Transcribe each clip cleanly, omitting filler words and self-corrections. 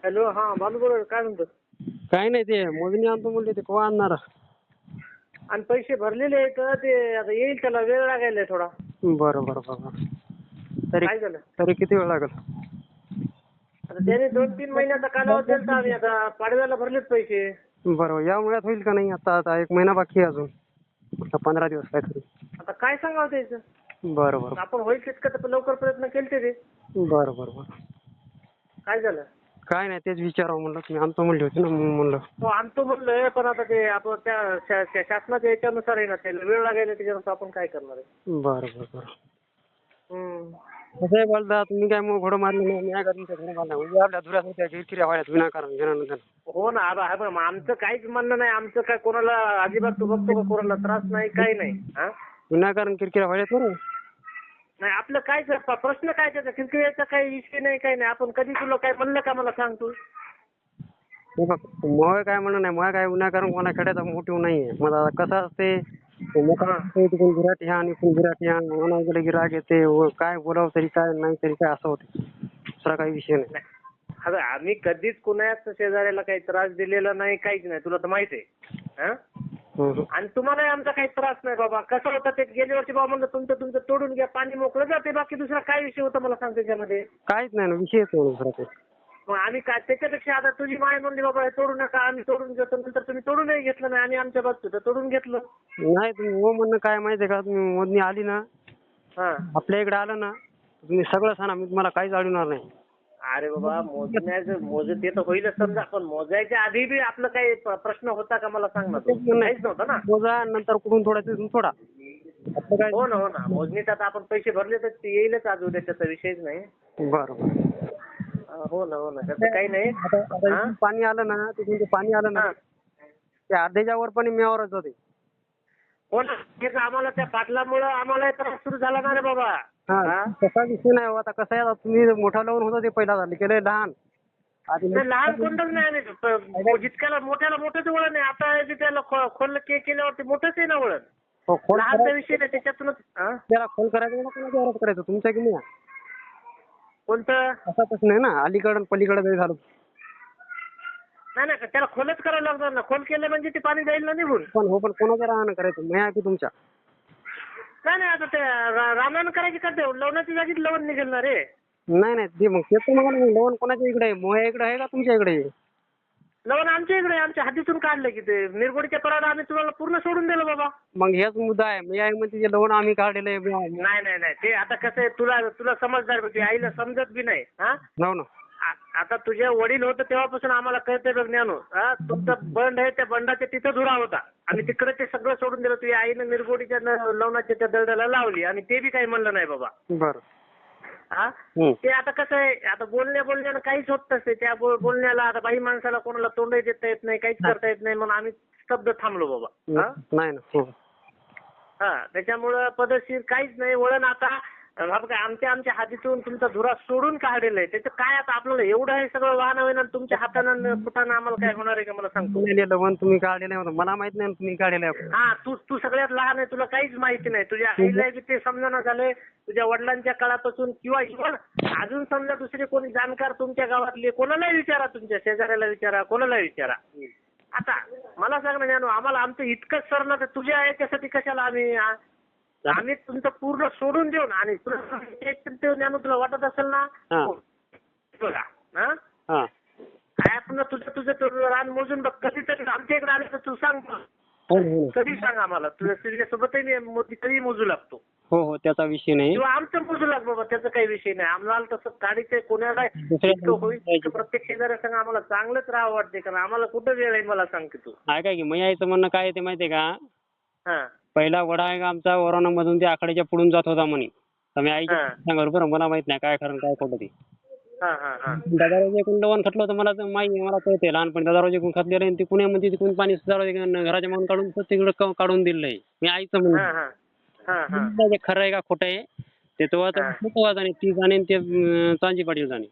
Hello, हा बालू बरोबर. काय म्हणतो? काय नाही, ते मोजणी आणतो म्हणले, ते केव्हा आणणार? आणि पैसे भरलेले आहेत ते, आता येईल त्याला वेळ लागायला थोडा. बरं बरं बरं. तरी काय झालं? तरी किती वेळ लागेल? आता त्याने 2-3 महिन्याचा कालावधी दिलता आम्ही, आता पाडव्याला भरलेच पैसे. बरं, या महिन्यात होईल का नाही? आता आता 1 महिना बाकी आहे अजून, आता 15 दिवस काहीतरी. आता काय सांगावं त्याचं? बरं बरं आपण होईल तितकं तर लवकर प्रयत्न केलते ते. बरं बरं बरं. काय झालं? काय नाही, तेच विचारावं म्हणलं. तुम्ही आणतो म्हणले होते ना, म्हणून म्हणलं. हो आणतो म्हणलंय, पण आता ते आपण त्या शासनाच्या याच्यानुसार आहे ना, त्याला वेळ लागायला, त्याच्यानुसार आपण काय करणार आहे? बरं बरं बरं. हम्म. कसं आहे बोलता, तुम्ही काय मग घोडं मारले नाही, मी काय का तुमच्या घोडं मारला? उद्या आपल्या धुऱ्यात होत्या किरकिऱ्या व्हायला विनाकारण घेण्यानंतर. हो ना, आमचं काहीच म्हणणं नाही. आमचं काय कोणाला अजिबात तू बघतो का कोणाला त्रास नाही, काही नाही. हा विनाकारण किरकिऱ्या व्हायला बरं. नाही, आपलं काय प्रश्न काय त्याचा? किरकिरीचा काही विषय नाही, काही नाही. आपण कधी तुला काय म्हणलं का मला सांग तू? हे बघ, मग काय म्हणणं नाही, मग काय विनाकारण कोणा खेड्याचा मोटिव्ह नाहीये. मला कसं असते, तिकडून गिराट ह्या आणि गिराट ह्या म्हणा गेले की राग येते, काय बोलावं तरी काय, नाही तरी काय, असं होते. दुसरा काही विषय नाही. अरे आम्ही कधीच कुणाच शेजाऱ्याला काही त्रास दिलेला नाही, काहीच नाही. तुला तर माहिती आहे. हा? आणि तुम्हालाही आमचा काही त्रास नाही बाबा. कसं होतं ते गेल्या वर्षी बाबा म्हणलं तुमचं तोडून घ्या, पाणी मोकळं जाते. बाकी दुसरा काय विषय होता मला सांग त्याच्यामध्ये? काहीच नाही ना, विषयच नाही दुसरा ते. मग आम्ही काय त्याच्यापेक्षा, आता तुझी माय म्हणली बाबा हे तोडू नका, आम्ही तोडून घेतो. नंतर तुम्ही तोडूनही घेतलं नाही, आम्ही आमच्या बाजूचं तोडून घेतलं. नाही, तुम्ही हो म्हणणं काय माहितीये का, तुम्ही मोजणी आली ना, हा. आपल्या इकडे आलं ना, तुम्ही सगळं सांगा, मी तुम्हाला काहीच अडवणार नाही. अरे बाबा, मोजत येतं होईलच समजा, पण मोजायच्या आधी बी आपलं काही प्रश्न होता का मला सांग ना तू? काहीच नव्हता ना. मोजा, नंतर कुठून थोडा तिथून थोडा. हो ना. मोजणीत आता आपण पैसे भरले तर ते येईलच आज उद्या, त्याचा विषयच नाही. बरं बरं. हो ना, त्याचं काही नाही. आता पाणी आलं ना, तिथून ते पाणी आलं ना, ते अर्ध्याच्या वर पण मेवारच होते. हो ना, तेच आम्हाला त्या पाटलामुळं आम्हाला त्रास सुरू झाला ना रे बाबा. हा, तसा विषय नाही हो. आता कसं आहे, तुम्ही मोठा लावून होतं ते पहिला झाले, केलंय लहान. लहान कोणतंच नाही. जितक्याला मोठ्याला मोठंच वळण आहे. आता जे त्याला खोल केल्यावरती मोठंच आहे ना वळण. लहानचा विषय नाही त्याच्यातूनच. त्याला खोल करायचं ना, कोणाच्या वरात करायचं, तुमच्या की नाही? कोणतं? असा प्रश्न आहे ना, अलीकडं पलीकडे जरी झालं. नाही, त्याला खोलच करायला लागणार ना. खोल केलं म्हणजे ते पाणी जाईल ना निघून. पण कोणाच्या राहणं करायचं, मी की तुमच्या? नाही, आता ते रानानं करायची करते. लवणाच्या जागीच लवण निघेल ना रे. नाही, ते मग तेच तर मग लवण कोणाच्या इकडे आहे? मोह्या इकडे आहे का तुमच्या इकडे आहे? लवण आमच्या इकडे, आमच्या हद्दीतून काढलं की ते निरगुडीच्या पराला आम्ही तुम्हाला पूर्ण सोडून दिलं बाबा. मग हेच मुद्दा आहे. मी आहे म्हणते लवण आम्ही काढलेलं आहे. नाही, ते आता कसं आहे, तुला समजदार होती, आईला समजत बी नाही. हा हो ना. आता तुझे वडील होते तेव्हापासून आम्हाला कळतंय बघ ज्ञानू. तुमचं बंड आहे, त्या बंडाच्या तिथं धुरा होता आणि तिकडे ते सगळं सोडून दिलं. तुझ्या आईनं निरगुडीच्या लवणाच्या त्या दरड्याला लावली आणि ते बी काही म्हणलं नाही बाबा. बरं. हा, ते आता कसं आहे, आता बोलण्यानं काहीच होत नसते. त्या बोलण्याला आता बाई माणसाला कोणाला तोंडही देता येत नाही, काहीच करता येत नाही, म्हणून आम्ही स्तब्ध थांबलो बाबा. नाही ना. हा, त्याच्यामुळं पद्धतशीर काहीच नाही. वळण आता आमच्या हातीतून तुमचा धुरा सोडून काढलेला आहे. त्याचं काय आता आपल्याला एवढं हे सगळं वाहन होईना, तुमच्या हातानं फुटानं आम्हाला काय होणार आहे का मला सांगतो? लवण तुम्ही काढलेलं आहे, मला माहित नाही तुम्ही काढलेलं आहे. हा, तू सगळ्यात लहान आहे, तुला काहीच माहिती नाही. तुझ्या आईला बी ते समजणं झालंय, तुझ्या वडिलांच्या काळापासून, किंवा इव्हन अजून समजा दुसरे कोणी जाणकार तुमच्या गावातले कोणालाही विचारा, तुमच्या शेजाऱ्याला विचारा, कोणालाही विचारा. आता मला सांग ना जानू, आम्हाला आमचं इतकंच सरलं तर तुझ्या याच्यासाठी कशाला आम्ही तुमचं पूर्ण सोडून देऊन, आणि तुला वाटत असेल ना बघा, आपण तुझं रान मोजून बघ. कधीतरी आमच्या इकडे आलं तर तू सांग, कधी सांग आम्हाला. तुझ्यासोबतही मी कधी मोजू लागतो. हो, त्याचा विषय नाही. किंवा आमचं मोजू लाग बाबा, त्याचा काही विषय नाही. आम्हाला तसं गाडीचं कोणाला होईल, प्रत्येक शेजाऱ्या सांग आम्हाला चांगलंच राहावं वाटते, कारण आम्हाला कुठं वेळ आहे मला सांग की तू. काय की मग यायचं म्हणणं काय ते माहितीये का? हा, पहिला वडा आहे का आमचा, वराणामधून ते आकड्याच्या पुढून जात होता म्हणे. तुम्ही आईच्या सांगा बरं, मला माहित नाही काय खरं काय खोटं ते. दादारोजी एकूण लवण खटलं होतं, मला मला कळते. लहानपणी दादारोजी एकूण खतलेलं आहे, तिकून म्हणजे तिकून पाणी घराच्या मागून काढून तिकडे काढून दिलंय. मी आईचं म्हणून खरं आहे का खोटं आहे ते तो आणि ती जाणे ते चांजी पाटील जाणे.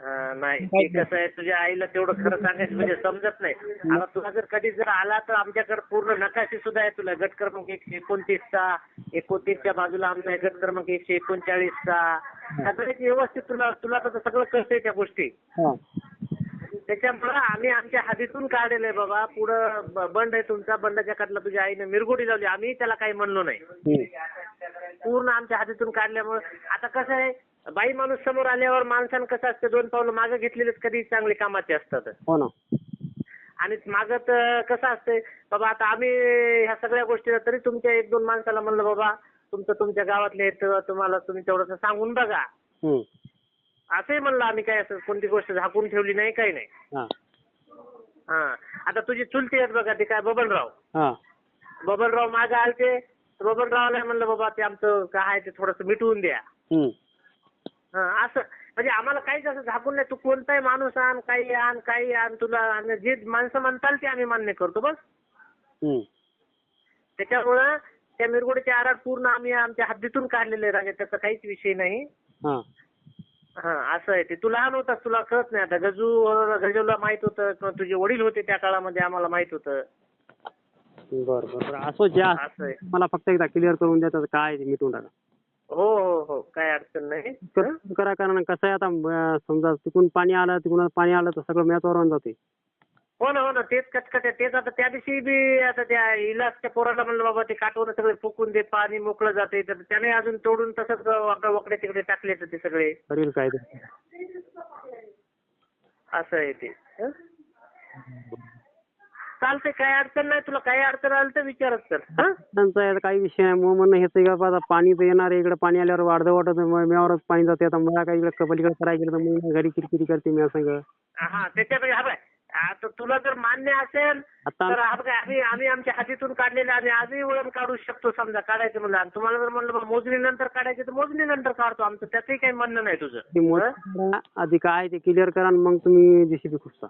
नाही, ते कसं आहे, तुझ्या आईला तेवढं खरं सांगायचं म्हणजे समजत नाही. आता तुला जर कधी जर आला तर आमच्याकडे पूर्ण नकाशे सुद्धा आहे. तुला गट क्रमांक 129चा, 29च्या बाजूला आमचा आहे गट क्रमांक 139चा. सगळ्याची व्यवस्थित तुला तर सगळं कळतंय त्या गोष्टी. त्याच्यामुळं आम्ही आमच्या हद्दीतून काढलेलं आहे बाबा. पुढं बंड आहे तुमचा, बंडाच्या काठला तुझ्या आईने मिरगोडी लावली, आम्ही त्याला काही म्हणलो नाही. पूर्ण आमच्या हद्दीतून काढल्यामुळं आता कसं आहे, बाई माणूस समोर आल्यावर माणसानं कसं असतं, 2 पावलं मागं घेतलेलेच कधी चांगली कामाचे असतात. हो ना. आणि मागं तर कसं असतंय बाबा, आता आम्ही ह्या सगळ्या गोष्टीला तरी तुमच्या 1-2 माणसाला म्हणलं बाबा तुमच्या गावातले आहेत, तुम्हाला तुम्ही तेवढंसं सांगून बघा. असंही म्हणलं आम्ही, काय असं कोणती गोष्ट झाकून ठेवली नाही, काही नाही. हा. आता तुझी चुलती आहेत बघा, ते काय बबनराव. बबनराव मागे आलते, बबनरावला म्हणलं बाबा ते आमचं काय आहे ते थोडंसं मिटवून द्या. असं म्हणजे आम्हाला काहीच असं झाकून नाही. तू कोणताही माणूस आण, काही आण तुला जे माणसं म्हणताल ते आम्ही मान्य करतो बस. त्याच्यामुळं त्या मिरगोडीचे आराड पूर्ण आम्ही आमच्या हद्दीतून काढलेले राजे, त्याचा काहीच विषय नाही. हा असं आहे ते. तू लहान होतास, तुला कळत नाही. आता गजूला माहित होतं किंवा तुझे वडील होते त्या काळामध्ये, आम्हाला माहित होतं. बरं असं ज्या मला फक्त एकदा क्लिअर करून द्या काय मिटून टाका. हो काय अडचण नाही. करा, कारण कसं आहे आता समजा तिकडून पाणी आलं तर सगळं मॅचवर जाते. हो ना तेच कटकट आहे. तेच आता त्या दिवशी बी आता त्या इलाजच्या पोराला म्हणलं बाबा ते काठवून सगळे फुकून दे, पाणी मोकळं जाते, तर त्याने अजून तोडून तसंच वकडे तिकडे टाकले ते सगळे. काय असं आहे ते. चालतंय, काय अडचण नाही. तुला काही अडचण आली तर विचारच कर. त्यांचा काही विषय नाही. मग म्हणणं हेच आहे का, पाणी तर येणार आहे, इकडे पाणी आल्यावर वाढत मेवावरच पाणी जाते. आता मला काही इकडे पलीकडे करायला गेलं तर मग घरी किरकिरी करते मी असं. हा त्याच्यापेक्षा आता तुला जर मान्य असेल तर आम्ही आमच्या हातीतून काढलेले, आम्ही आजही वळण काढू शकतो समजा, काढायचं म्हणलं. आणि तुम्हाला जर म्हणलं मोजणीनंतर काढायचं तर मोजणीनंतर काढतो, आमचं त्याचंही काही म्हणणं नाही तुझं. आधी काय ते क्लिअर करा, मग तुम्ही जेसीबी खुपसा.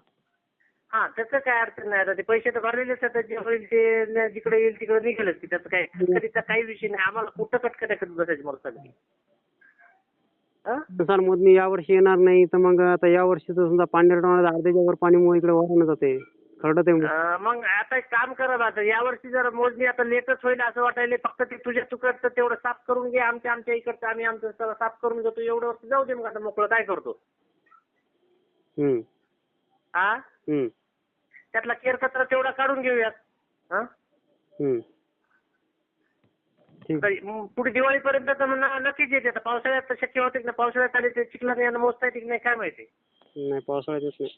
हा त्याचं काय अडचण नाही. आता ते पैसे तर भरलेलेच आहेत, जे होईल ते जिकडे येईल तिकडे निघेलच की. त्याचं काय कटकटीचा काही विषय नाही. आम्हाला कुठं कटकट बसायची मला सगळी. सर मोजणी यावर्षी येणार नाही तर मग आता यावर्षी तर समजा पांढऱ्या अर्ध्याच्या वर पाणीमुळे इकडे वाहून जाते, खरडत आहे. मग आता एक काम करा, आता यावर्षी जर मोजणी आता लेटच होईल असं वाटायला, फक्त ते तुझ्या तुकडचं तेवढं साफ करून घे, आमच्या इकडचं आम्ही आमचं सगळं साफ करून घेतो. एवढं वर्ष जाऊ दे, मग आता मोकळं काय करतो. त्यातला केरकचरा तेवढा काढून घेऊयात. पुढे दिवाळीपर्यंत तर नक्कीच येते. आता पावसाळ्यात तर शक्य होते ना, पावसाळ्यात आले ते चिखलाने मोजता येते की नाही काय माहिती. नाही पावसाळ्यात नाही.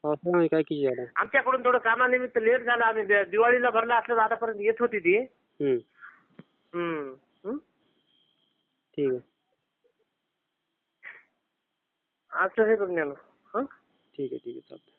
पावसाळ्यात काय की आमच्याकडून थोडं कामानिमित्त लेट झालं. आम्ही दिवाळीला भरला असलं तर आतापर्यंत येत होती ती. ठीक आहे. असं हे बघ ना. ठीक आहे चालतं.